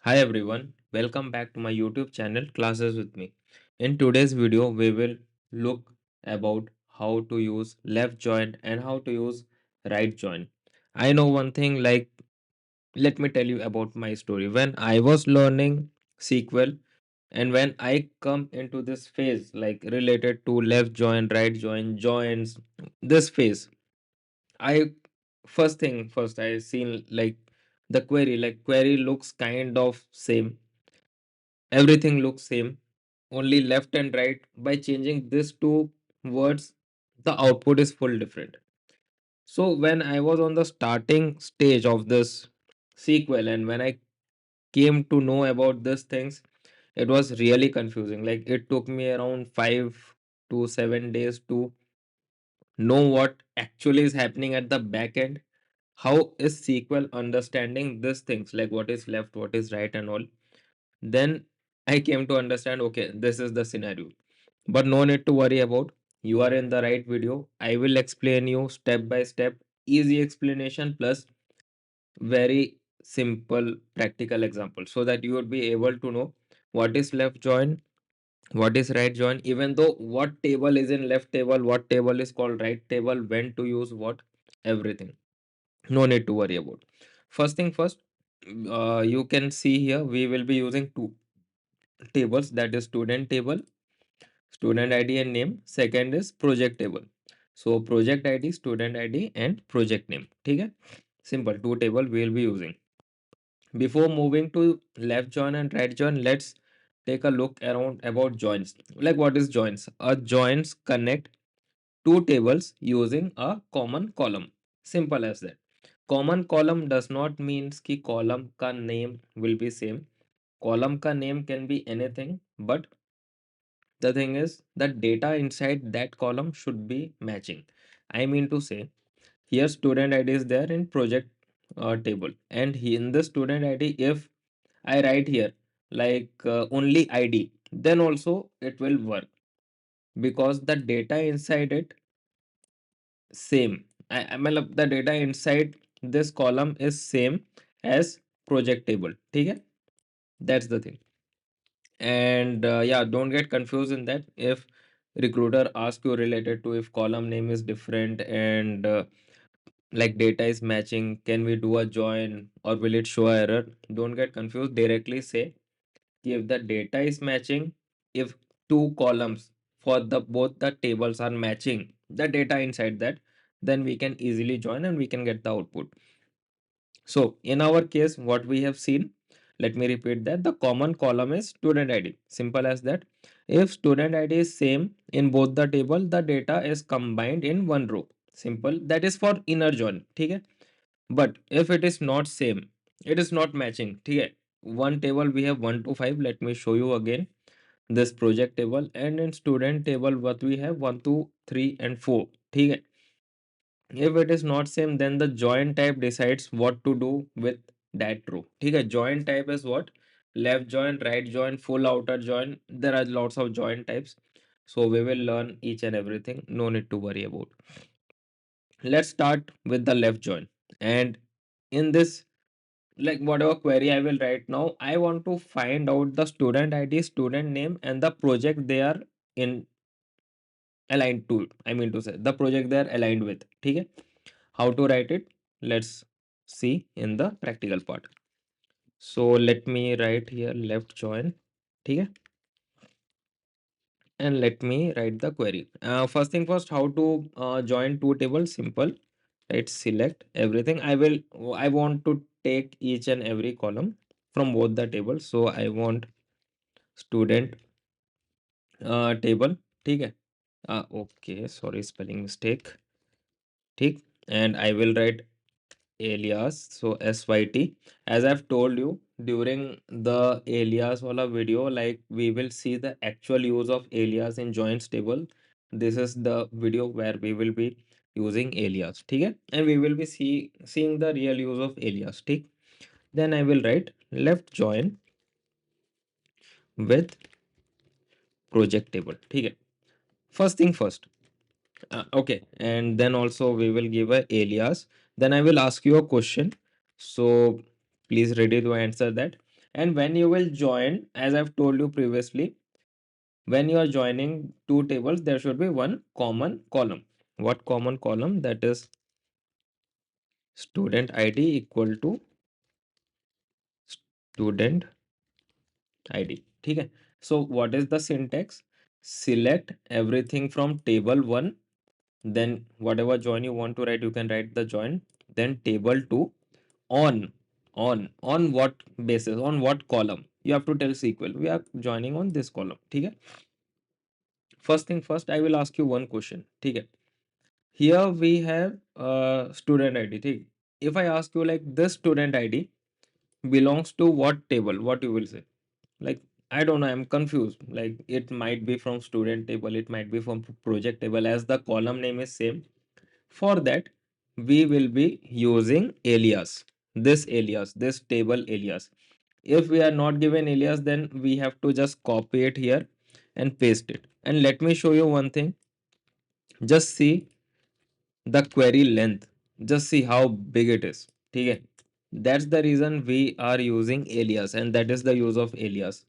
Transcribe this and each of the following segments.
Hi everyone, welcome back to my YouTube channel Classes with me. In today's video, we will look about how to use left join and how to use right join. I know one thing, let me tell you about my story. When I was learning SQL and when I come into this phase like related to left join, right join, joins, this phase, I first I seen like the query, like query looks kind of same, everything looks same, only left and right. By changing these two words, the output is full different. So when I was on the starting stage of this sequel and when I came to know about these things, it was really confusing. Like it took me around 5 to 7 days to know what actually is happening at the back end. How is SQL understanding these things, like what is left, what is right, and all. Then I came to understand, okay, this is the scenario. But no need to worry about. You are in the right video. I will explain you step by step, easy explanation plus very simple practical example so that you would be able to know what is left join, what is right join, even though what table is in left table, what table is called right table, when to use what, everything. No need to worry about. First thing first, you can see here we will be using two tables, that is student table, student id and name. Second is project table, so project id, student id and project name. ठीक है, simple two table we will be using. Before moving to left join and right join, let's take a look around about joins. Like what is joins? A joins connect two tables using a common column. Simple as that. Common column does not means कि column का name will be same. Column का name can be anything, but the thing is the data inside that column should be matching. I mean to say, here student id is there in project table, and in the student id, if I write here only id, then also it will work because the data inside it same. I the data inside this column is same as project table. ठीक है, that's the thing. And yeah, don't get confused in that. If recruiter ask you related to if column name is different and like data is matching, can we do a join or will it show error? Don't get confused, directly say if the data is matching, if two columns for the both the tables are matching the data inside that, then we can easily join and we can get the output. So in our case, what we have seen, let me repeat that the common column is student ID. Simple as that. If student ID is same in both the table, the data is combined in one row. Simple. That is for inner join. ठीक है? But if it is not same, it is not matching. ठीक है? One table we have 1 to 5. Let me show you again this project table, and in student table what we have 1 2 3 and 4. ठीक है? If it is not same, then the join type decides what to do with that row. ठीक है, join type is what, left join, right join, full outer join. There are lots of join types, so we will learn each and everything. No need to worry about. Let's start with the left join. And in this, like whatever query I will write now, I want to find out the student id, student name and the project they are in aligned to. I mean to say the project they are aligned with. ठीक है, how to write it, let's see in the practical part. So let me write here left join. ठीक है, and let me write the query. First thing first, how to join two tables? Simple, right? Select everything. I want to take each and every column from both the tables, so I want student table. ठीक है, okay, sorry, spelling mistake. ठीक, and I will write alias, so syt. As I've told you during the alias wala video, like we will see the actual use of alias in joins table. This is the video where we will be using alias. ठीक है, and we will be seeing the real use of alias. ठीक, then I will write left join with project table. ठीक है, first thing first. Okay, and then also we will give a alias. Then I will ask you a question. So please ready to answer that. And when you will join, as I've told you previously, when you are joining two tables, there should be one common column. What common column? That is student ID equal to student ID. ठीक है. So what is the syntax? Select everything from table 1, then whatever join you want to write, you can write the join, then table 2, on on what basis, on what column, you have to tell SQL we are joining on this column. ठीक है. First thing first, I will ask you one question. ठीक है. Here we have student ID. ठीक. If I ask you like this student ID belongs to what table, what you will say? Like, I don't know, I'm confused. Like, it might be from student table, it might be from project table, as the column name is same. For that, we will be using alias, this table alias. If we are not given alias, then we have to just copy it here and paste it. And let me show you one thing. Just see the query length, just see how big it is. Okay, that's the reason we are using alias, and that is the use of alias,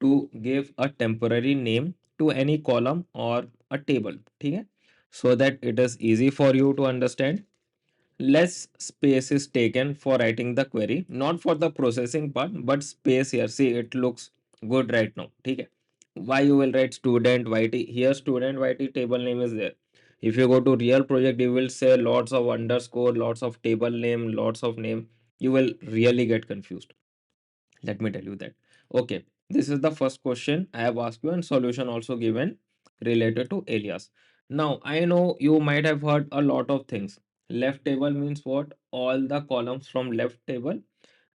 to give a temporary name to any column or a table. Okay, so that it is easy for you to understand. Less space is taken for writing the query, not for the processing part, but space here. See, it looks good right now. Okay, why you will write student YT here? Student YT table name is there. If you go to real project, you will say lots of underscore, lots of table name, lots of name. You will really get confused. Let me tell you that. Okay, this is the first question I have asked you, and solution also given related to alias. Now, I know you might have heard a lot of things. Left table means what? All the columns from left table,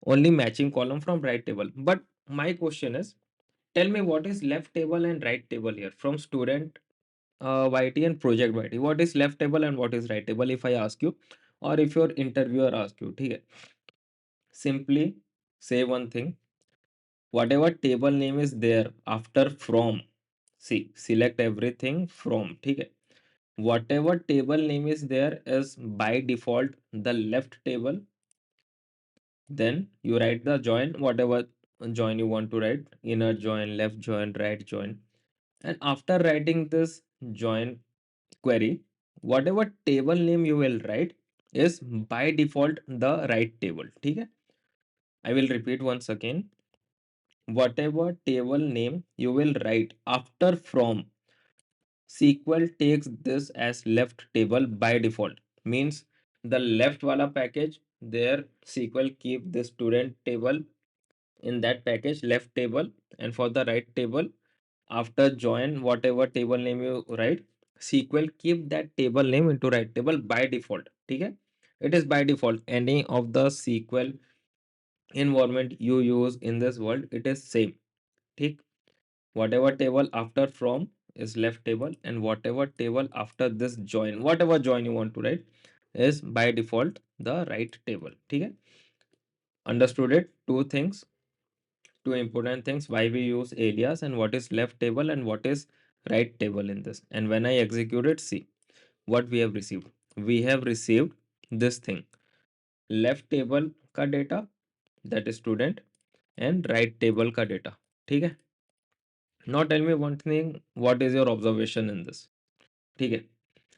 only matching column from right table. But my question is, tell me what is left table and right table here from student YT and project YT. What is left table and what is right table if I ask you, or if your interviewer asks you? Okay, simply say one thing. Whatever table name is there after from, see, select everything from. ठीक है. Whatever table name is there is by default the left table. Then you write the join, whatever join you want to write, inner join, left join, right join. And after writing this join query, whatever table name you will write is by default the right table. ठीक है. I will repeat once again. Whatever table name you will write after from, SQL takes this as left table by default. Means the left wala package, there SQL keep the student table in that package left table, and for the right table, after join whatever table name you write, SQL keep that table name into right table by default. Okay, it is by default. Any of the SQL environment you use in this world, it is same. ठीक. Whatever table after from is left table, and whatever table after this join, whatever join you want to write, is by default the right table. Okay, understood it? Two things, two important things, why we use alias and what is left table and what is right table in this. And when I execute it, see what we have received. We have received this thing, left table ka data, that is student, and right table ka data. Okay, now tell me one thing, what is your observation in this? Okay,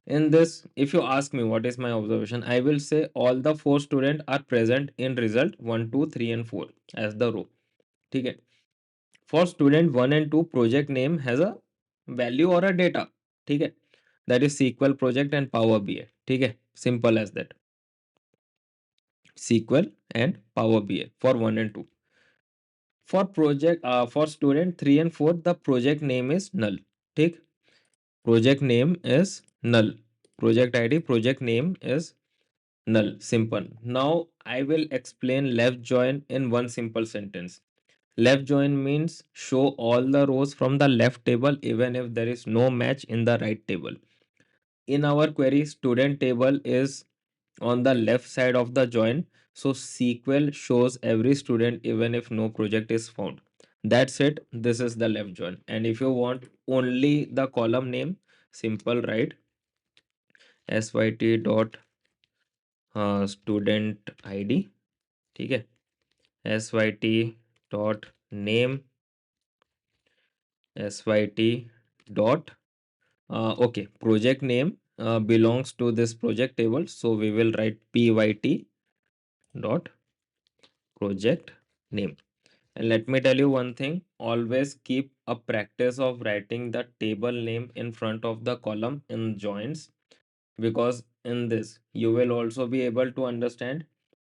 in this, if you ask me what is my observation, I will say all the four students are present in result 1, 2, 3, and 4 as the row. Okay, for student 1 and 2, project name has a value or a data. Okay, that is SQL project and Power BI. Okay, simple as that. SQL and Power BI for 1 and 2. For project for student 3 and 4, the project name is null. Okay, project name is null. Project ID, project name is null. Simple. Now I will explain left join in one simple sentence. Left join means show all the rows from the left table even if there is no match in the right table. In our query, student table is on the left side of the join, so SQL shows every student even if no project is found. That's it. This is the left join. And if you want only the column name, simple write syt dot student id. ठीक है, syt dot name syt dot okay, project name belongs to this project table, so we will write pyt dot project name. And let me tell you one thing, always keep a practice of writing the table name in front of the column in joins, because in this you will also be able to understand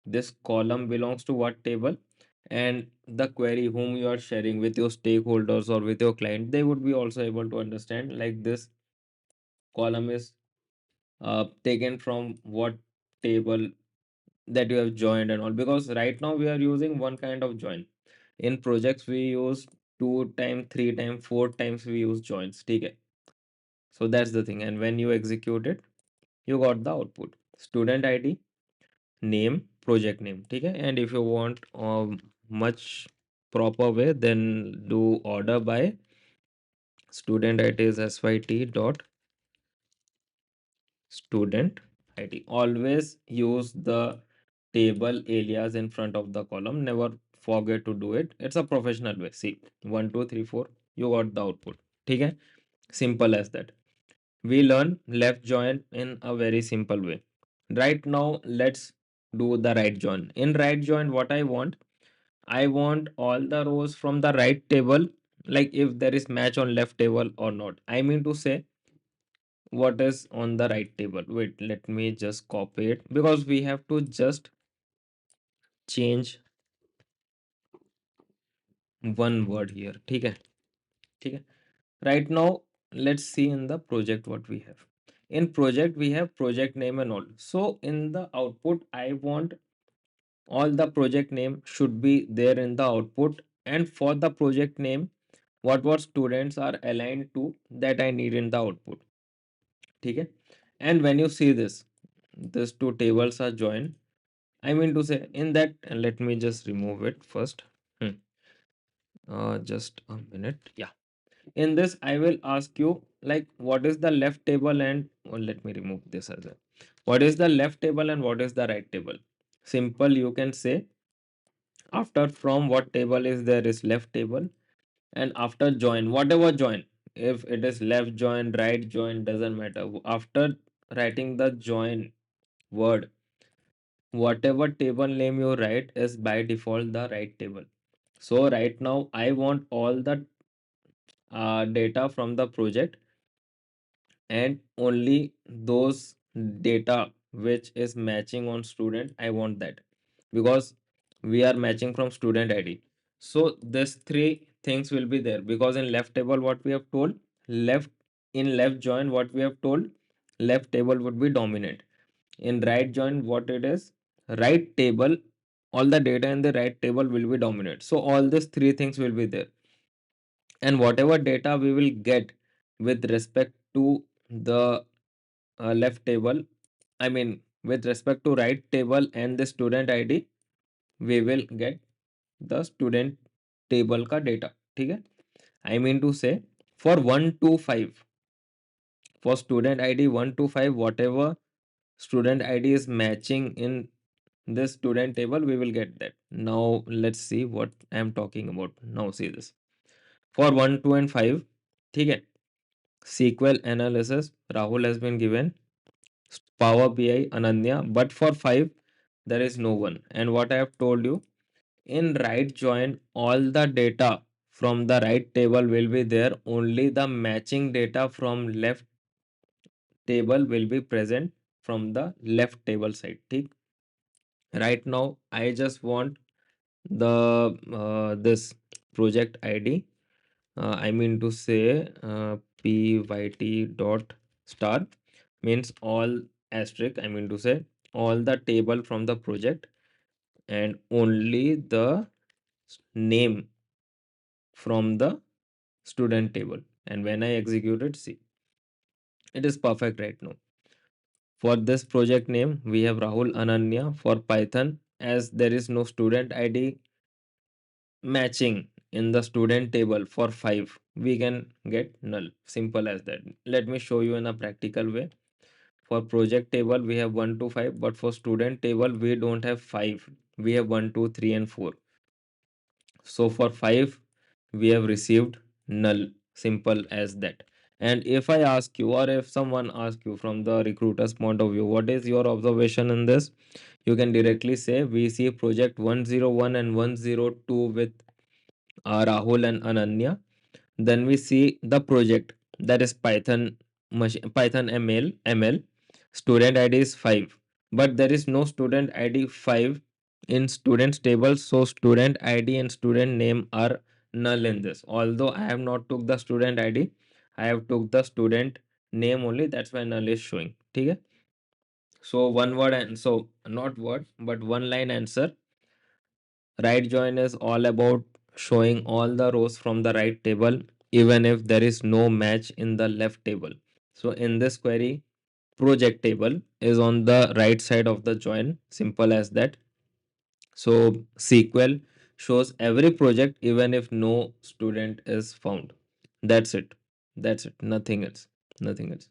this column belongs to what table, and the query whom you are sharing with your stakeholders or with your client, they would be also able to understand like this column is taken from what table that you have joined and all, because right now we are using one kind of join. In projects we use two time, three time, four times we use joins. Okay, so that's the thing. And when you execute it, you got the output student id, name, project name. Okay, and if you want much proper way, then do order by student id is syt dot student id. Always use the table alias in front of the column, never forget to do it. It's a professional way. See, 1 2 3 4, you got the output. Okay, simple as that. We learn left join in a very simple way. Right now let's do the right join. In right join, what I want all the rows from the right table, like if there is match on left table or not. I mean to say, what is on the right table. Wait, let me just copy it, because we have to just change one word here. Okay, okay. Right now let's see in the project what we have. In project we have project name and all. So in the output I want all the project name should be there in the output, and for the project name what students are aligned to, that I need in the output. Okay, and when you see this, these two tables are joined. I mean to say, in that, let me just remove it first. Hmm. Just a minute. Yeah. In this, I will ask you like what is the left table and let me remove this as well. What is the left table and what is the right table? Simple, you can say after from what table is there is left table, and after join, whatever join, if it is left join, right join, doesn't matter. After writing the join word, whatever table name you write is by default the right table. So right now I want all the data from the project, and only those data which is matching on student I want that, because we are matching from student id. So this three things will be there, because in left table what we have told, left, in left join what we have told, left table would be dominant. In right join what it is, right table, all the data in the right table will be dominant. So all these three things will be there, and whatever data we will get with respect to the left table, I mean with respect to right table and the student id, we will get the student table का data. ठीक है, I mean to say, for 1 to 5, for student id 1 to 5, whatever student id is matching in this student table, we will get that. Now let's see what I am talking about. Now see this, for 1 2 and 5, ठीक है, SQL analysis Rahul has been given, Power BI Ananya, but for 5 there is no one. And what I have told you, in right join all the data from the right table will be there, only the matching data from left table will be present from the left table side. ठीक, right now I just want the this project id, I mean to say pyt dot star, means all asterisk, I mean to say all the table from the project, and only the name from the student table. And when I execute it, see, it is perfect right now. For this project name, we have Rahul Ananya. For Python, as there is no student ID matching in the student table for 5, we can get null. Simple as that. Let me show you in a practical way. For project table, we have 1 to 5, but for student table, we don't have 5. We have 1 2 3 and 4. So for 5, we have received null. Simple as that. And if I ask you, or if someone asks you from the recruiter's point of view, what is your observation in this? You can directly say we see project 101 and 102 with Rahul and Ananya. Then we see the project, that is Python ML. Student ID is 5, but there is no student ID 5 in students table, so student ID and student name are null in this. Although I have not took the student ID, I have took the student name only, that's why null is showing. Okay. So one word, and so not word but one line answer. Right join is all about showing all the rows from the right table even if there is no match in the left table. So in this query, project table is on the right side of the join. Simple as that. So SQL shows every project even if no student is found. That's it. That's it. Nothing else. Nothing else.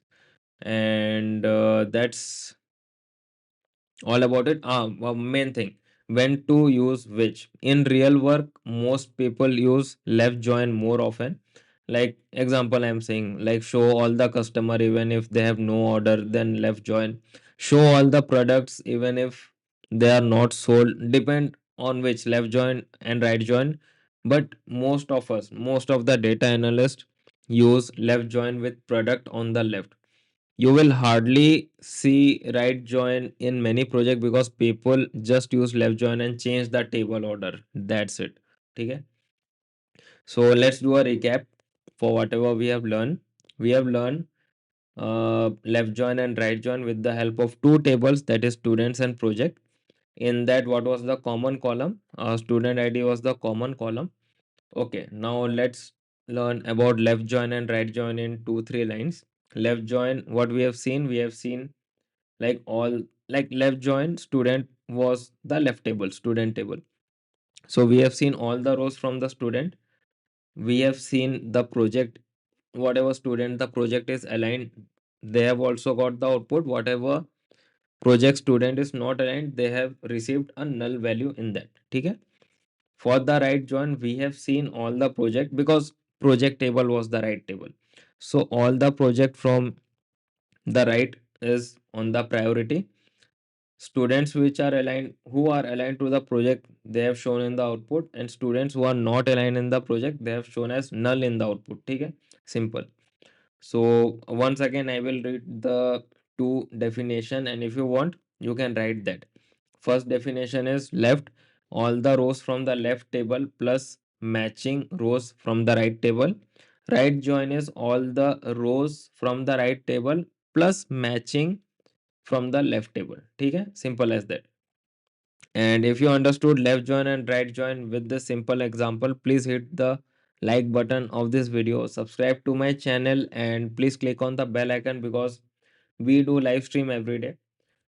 And that's all about it. Main thing, when to use which. In real work, most people use left join more often. Like example I'm saying, like show all the customer even if they have no order, then left join. Show all the products even if they are not sold, depend on which, left join and right join. But most of us, most of the data analysts use left join with product on the left. You will hardly see right join in many projects because people just use left join and change the table order. That's it. Okay. So let's do a recap for whatever we have learned. We have learned left join and right join with the help of two tables, that is students and project. In that, what was the common column? Student ID was the common column. Okay, now let's learn about left join and right join in 2 3 lines. Left join, what we have seen like all, like left join student was the left table, student table. So we have seen all the rows from the student. We have seen the project, whatever student the project is aligned, they have also got the output. Whatever project student is not aligned, they have received a null value in that. Okay. For the right join, we have seen all the project because project table was the right table. So all the project from the right is on the priority. Students which are aligned, who are aligned to the project, they have shown in the output, and students who are not aligned in the project, they have shown as null in the output. Okay. Simple. So once again I will read the two definition, and if you want you can write that. First definition is left, all the rows from the left table plus matching rows from the right table. Right join is all the rows from the right table plus matching from the left table. Okay, simple as that. And if you understood left join and right join with this simple example, please hit the like button of this video, subscribe to my channel, and please click on the bell icon because we do live stream every day.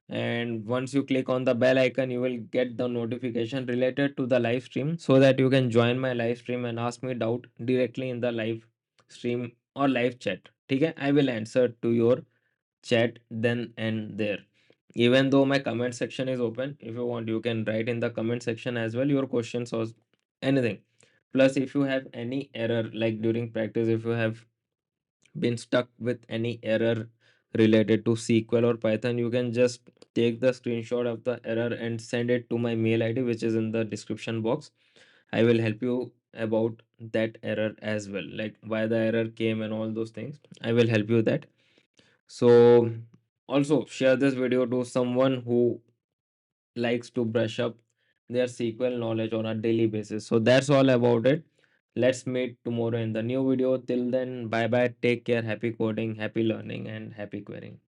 And once you click on the bell icon, you will get the notification related to the live stream so that you can join my live stream and ask me doubt directly in the live stream or live chat. Okay, I will answer to your chat then and there. Even though my comment section is open, if you want you can write in the comment section as well your questions or anything. Plus if you have any error, like during practice, if you have been stuck with any error related to SQL or Python, you can just take the screenshot of the error and send it to my mail ID, which is in the description box. I will help you about that error as well, like why the error came and all those things. I will help you that. So also share this video to someone who likes to brush up their SQL knowledge on a daily basis. So that's all about it. Let's meet tomorrow in the new video. Till then, bye bye. Take care. Happy coding, happy learning, and happy querying.